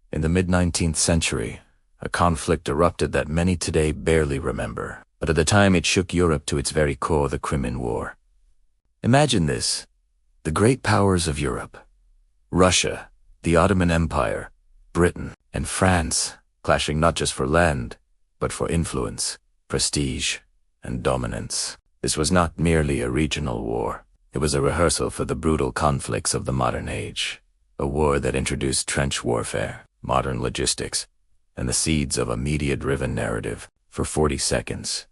In the mid-19th century, a conflict erupted that many today barely remember, but at the time it shook Europe to its very core, the Crimean War. Imagine this: the great powers of Europe, Russia, the Ottoman Empire, Britain, and France, clashing not just for land, but for influence, prestige, and dominance. This was not merely a regional war. It was a rehearsal for the brutal conflicts of the modern age, a war that introduced trench warfare, modern logistics, and the seeds of a media-driven narrative for 40 seconds.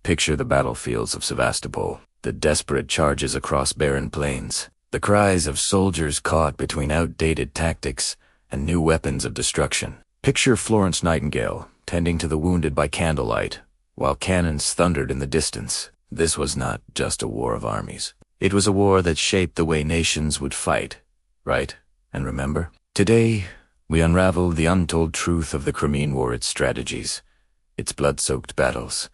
Picture the battlefields of Sevastopol, the desperate charges across barren plains, the cries of soldiers caught between outdated tactics and new weapons of destruction. Picture Florence Nightingale tending to the wounded by candlelight, while cannons thundered in the distance. This was not just a war of armies. It was a war that shaped the way nations would fight, right? And remember? Today, we unravel the untold truth of the Crimean War, its strategies, its blood-soaked battles,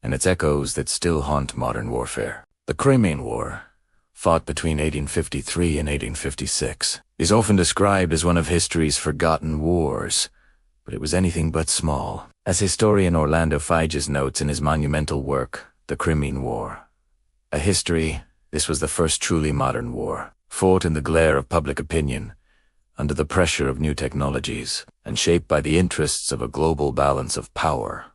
and its echoes that still haunt modern warfare. The Crimean War, fought between 1853 and 1856, is often described as one of history's forgotten wars, but it was anything but small. As historian Orlando Figes notes in his monumental work, The Crimean War, a history, this was the first truly modern war, fought in the glare of public opinion, under the pressure of new technologies, and shaped by the interests of a global balance of power.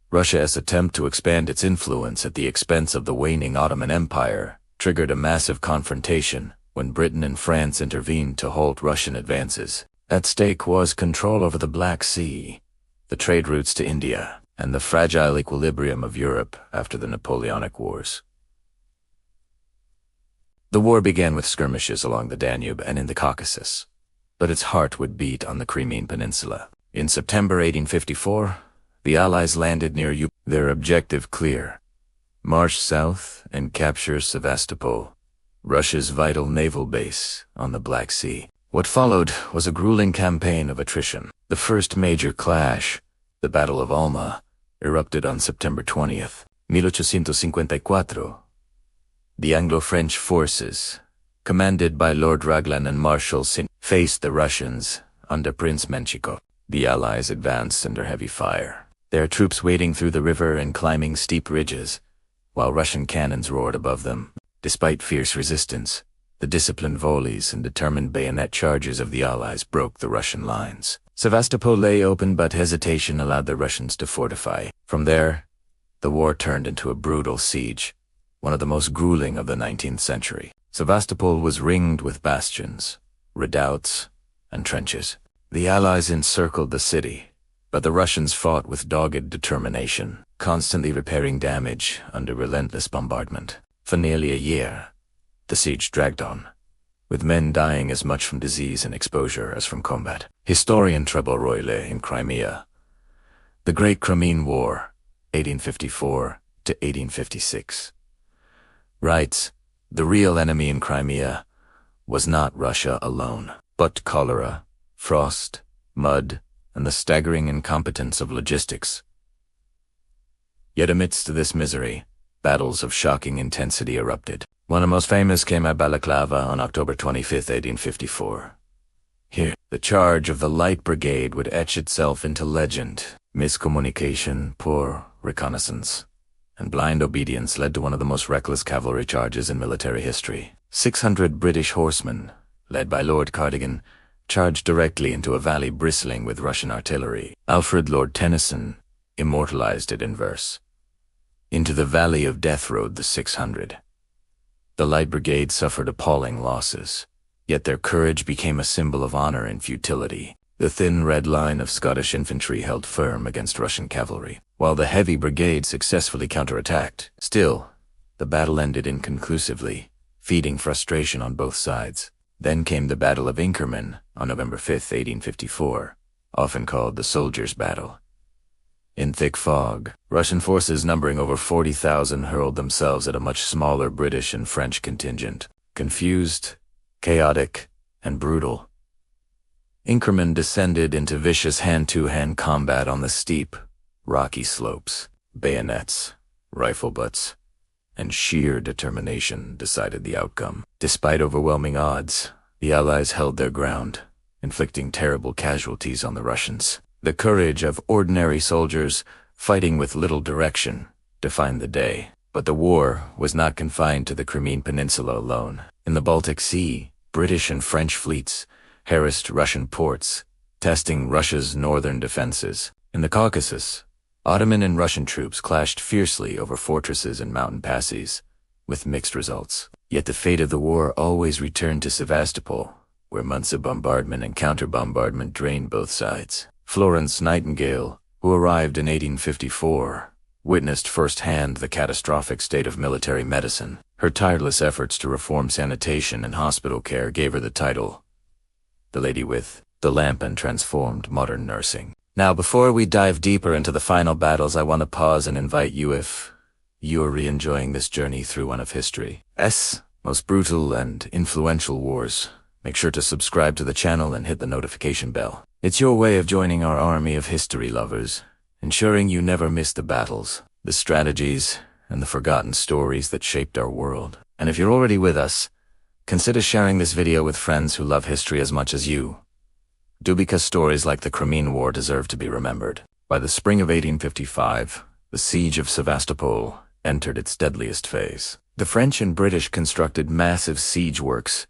Russia's attempt to expand its influence at the expense of the waning Ottoman Empire triggered a massive confrontation when Britain and France intervened to halt Russian advances. At stake was control over the Black Sea, the trade routes to India, and the fragile equilibrium of Europe after the Napoleonic Wars. The war began with skirmishes along the Danube and in the Caucasus, but its heart would beat on the Crimean Peninsula. In September 1854, the Allies landed near Ukraine, their objective clear: march south and capture Sevastopol, Russia's vital naval base on the Black Sea. What followed was a grueling campaign of attrition. The first major clash, the Battle of Alma, erupted on September 20th, 1854. The Anglo-French forces, commanded by Lord Raglan and Marshal Sin, faced the Russians under Prince Menshikov. The Allies advanced under heavy fire, their troops wading through the river and climbing steep ridges, while Russian cannons roared above them. Despite fierce resistance, the disciplined volleys and determined bayonet charges of the Allies broke the Russian lines. Sevastopol lay open, but hesitation allowed the Russians to fortify. From there, the war turned into a brutal siege, one of the most grueling of the 19th century. Sevastopol was ringed with bastions, redoubts, and trenches. The Allies encircled the city, but the Russians fought with dogged determination, constantly repairing damage under relentless bombardment. For nearly a year, the siege dragged on, with men dying as much from disease and exposure as from combat. Historian Trevor Royle in Crimea, The Great Crimean War, 1854 to 1856, writes, "The real enemy in Crimea was not Russia alone, but cholera, frost, mud, and the staggering incompetence of logistics. Yet amidst this misery, battles of shocking intensity erupted. One of the most famous came at Balaclava on October 25, 1854. Here, the charge of the Light Brigade would etch itself into legend. Miscommunication, poor reconnaissance, and blind obedience led to one of the most reckless cavalry charges in military history. 600 British horsemen, led by Lord Cardigan, charged directly into a valley bristling with Russian artillery. Alfred Lord Tennyson immortalized it in verse. Into the valley of death rode the 600. The Light Brigade suffered appalling losses, yet their courage became a symbol of honor and futility. The thin red line of Scottish infantry held firm against Russian cavalry, while the heavy brigade successfully counterattacked. Still, the battle ended inconclusively, feeding frustration on both sides. Then came the Battle of Inkerman on November 5, 1854, often called the Soldiers' Battle. In thick fog, Russian forces numbering over 40,000 hurled themselves at a much smaller British and French contingent. Confused, chaotic, and brutal, Inkerman descended into vicious hand-to-hand combat on the steep, rocky slopes. Bayonets, rifle butts, and sheer determination decided the outcome. Despite overwhelming odds, the Allies held their ground, inflicting terrible casualties on the Russians. The courage of ordinary soldiers fighting with little direction defined the day. But the war was not confined to the Crimean Peninsula alone. In the Baltic Sea, British and French fleets harassed Russian ports, testing Russia's northern defenses. In the Caucasus, Ottoman and Russian troops clashed fiercely over fortresses and mountain passes, with mixed results. Yet the fate of the war always returned to Sevastopol, where months of bombardment and counter-bombardment drained both sides. Florence Nightingale, who arrived in 1854, witnessed firsthand the catastrophic state of military medicine. Her tireless efforts to reform sanitation and hospital care gave her the title, "The Lady with the Lamp," and transformed modern nursing. Now, before we dive deeper into the final battles, I want to pause and invite you, if you're re-enjoying this journey through one of history's most brutal and influential wars, make sure to subscribe to the channel and hit the notification bell. It's your way of joining our army of history lovers, ensuring you never miss the battles, the strategies, and the forgotten stories that shaped our world. And if you're already with us, consider sharing this video with friends who love history as much as you do, because stories like the Crimean War deserve to be remembered. By the spring of 1855, the Siege of Sevastopol entered its deadliest phase. The French and British constructed massive siege works,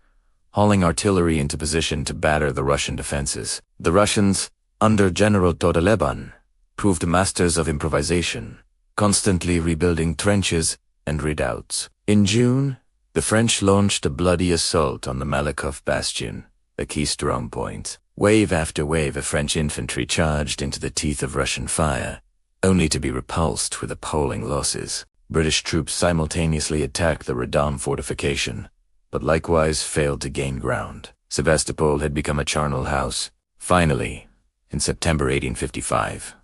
hauling artillery into position to batter the Russian defenses. The Russians, under General Todoleban, proved masters of improvisation, constantly rebuilding trenches and redoubts. In June, the French launched a bloody assault on the Balaclava bastion, a key strong point. Wave after wave of French infantry charged into the teeth of Russian fire, only to be repulsed with appalling losses. British troops simultaneously attacked the Redam fortification, but likewise failed to gain ground. Sevastopol had become a charnel house. Finally, in September 1855,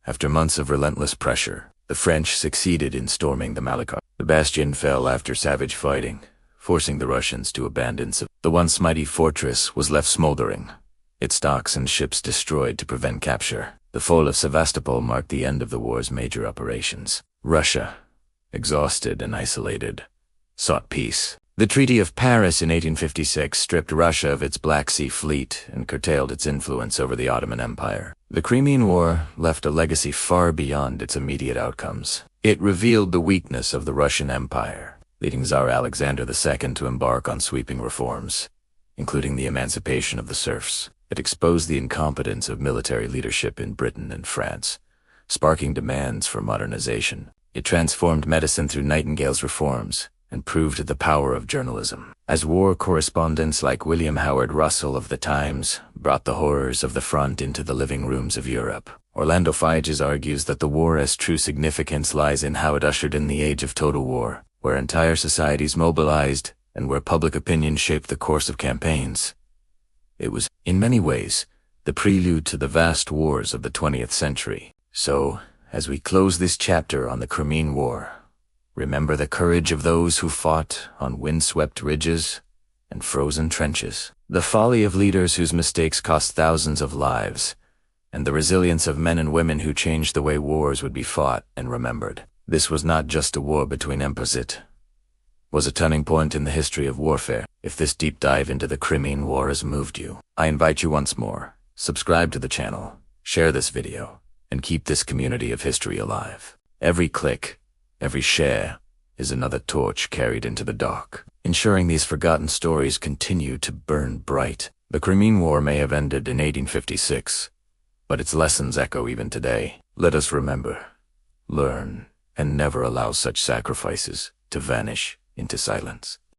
after months of relentless pressure, the French succeeded in storming the Balaclava. The bastion fell after savage fighting, forcing the Russians to abandon the once mighty fortress was left smoldering, its stocks and ships destroyed to prevent capture. The fall of Sevastopol marked the end of the war's major operations. Russia, exhausted and isolated, sought peace. The Treaty of Paris in 1856 stripped Russia of its Black Sea fleet and curtailed its influence over the Ottoman Empire. The Crimean War left a legacy far beyond its immediate outcomes. It revealed the weakness of the Russian Empire, leading Tsar Alexander II to embark on sweeping reforms, including the emancipation of the serfs. It exposed the incompetence of military leadership in Britain and France, sparking demands for modernization. It transformed medicine through Nightingale's reforms and proved the power of journalism. As war correspondents like William Howard Russell of the Times brought the horrors of the front into the living rooms of Europe, Orlando Figes argues that the war's true significance lies in how it ushered in the age of total war, where entire societies mobilized and where public opinion shaped the course of campaigns. It was, in many ways, the prelude to the vast wars of the 20th century. So, as we close this chapter on the Crimean War, remember the courage of those who fought on windswept ridges and frozen trenches, the folly of leaders whose mistakes cost thousands of lives, and the resilience of men and women who changed the way wars would be fought and remembered. This was not just a war between empires, it was a turning point in the history of warfare. If this deep dive into the Crimean War has moved you, I invite you once more, subscribe to the channel, share this video, and keep this community of history alive. Every click, every share, is another torch carried into the dark, ensuring these forgotten stories continue to burn bright. The Crimean War may have ended in 1856, but its lessons echo even today. Let us remember, learn, and never allow such sacrifices to vanish into silence.